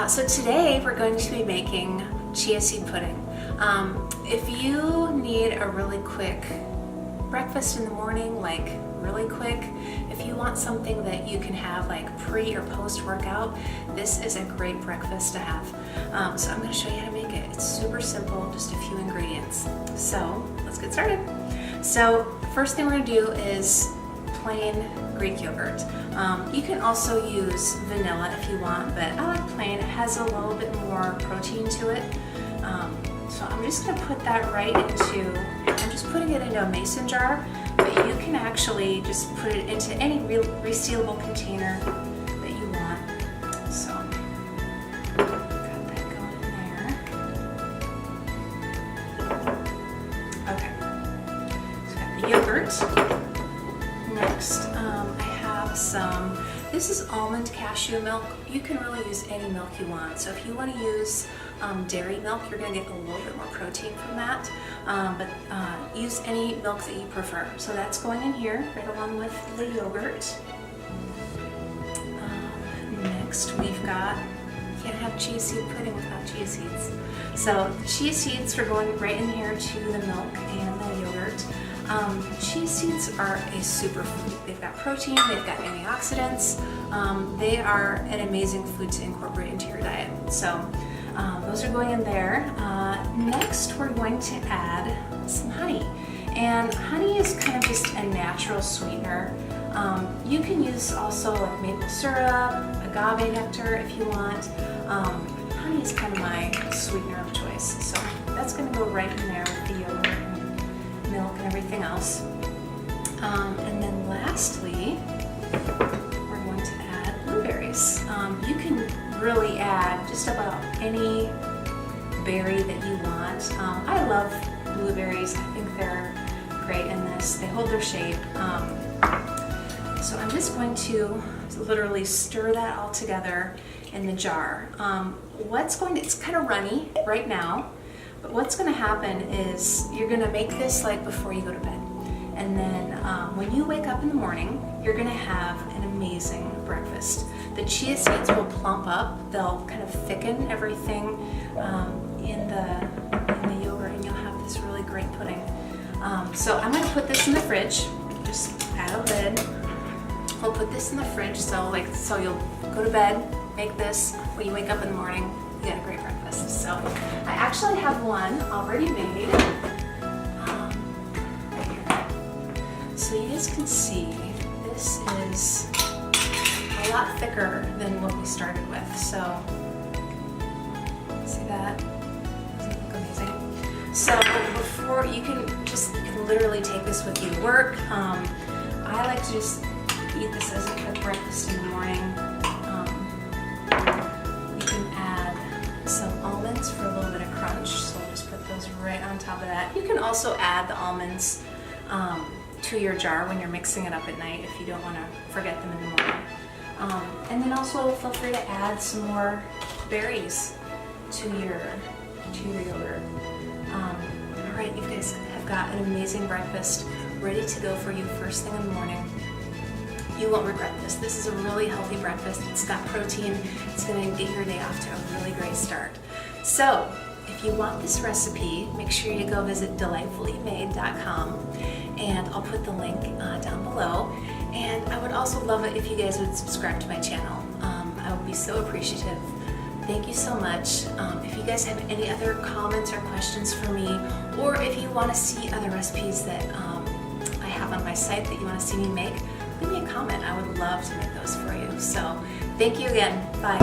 So today we're going to be making chia seed pudding. If you need a really quick breakfast in the morning, like really quick, if you want something that you can have like pre or post workout, this is a great breakfast to have. So I'm going to show you how to make it. It's super simple, just a few ingredients. So let's get started. So first thing we're going to do is plain Greek yogurt. You can also use vanilla if you want, but I like plain. It has a little bit more protein to it. So I'm just going to put that right into, I'm just putting it into a mason jar, but you can actually just put it into any resealable container that you want. So got that going in there. Okay, so got the yogurt. Next, I have some, this is almond cashew milk. You can really use any milk you want. So if you want to use dairy milk, you're going to get a little bit more protein from that. But use any milk that you prefer. So that's going in here right along with the yogurt. Next we've got, you can't have chia seed pudding without chia seeds. So chia seeds are going right in here to the milk and the yogurt. Chia seeds are a superfood. They've got protein, they've got antioxidants. They are an amazing food to incorporate into your diet. So those are going in there. Next, we're going to add some honey. And honey is kind of just a natural sweetener. You can use also like maple syrup, agave nectar if you want. Honey is kind of my sweetener of choice. So that's going to go right in there with the yogurt and milk and everything else. And then lastly, we're going to add blueberries. You can really add just about any berry that you want. I love blueberries. I think they're great in this. They hold their shape. So I'm just going to literally stir that all together in the jar. It's kind of runny right now, but what's going to happen is you're going to make this like before you go to bed. And then when you wake up in the morning, you're going to have an amazing breakfast. The chia seeds will plump up. They'll kind of thicken everything in the yogurt, and you'll have this really great pudding. So I'm going to put this in the fridge. Just add a lid. We'll put this in the fridge so you'll go to bed, make this. When you wake up in the morning, you get a great breakfast. So I actually have one already made. So you guys can see, this is a lot thicker than what we started with. So, see that? Doesn't it look amazing? So before, you can literally take this with you to work. I like to just eat this as a quick breakfast in the morning. You can add some almonds for a little bit of crunch. So I'll just put those right on top of that. You can also add the almonds to your jar when you're mixing it up at night if you don't want to forget them in the morning. And then also feel free to add some more berries to your yogurt. All right, you guys have got an amazing breakfast ready to go for you first thing in the morning. You won't regret this. This is a really healthy breakfast. It's got protein. It's going to get your day off to a really great start. So if you want this recipe, make sure you go visit delightfullymade.com, and I'll put the link down below. And I would also love it if you guys would subscribe to my channel. I would be so appreciative. Thank you so much. If you guys have any other comments or questions for me, or if you want to see other recipes that I have on my site that you want to see me make, leave me a comment. I would love to make those for you. So thank you again. Bye.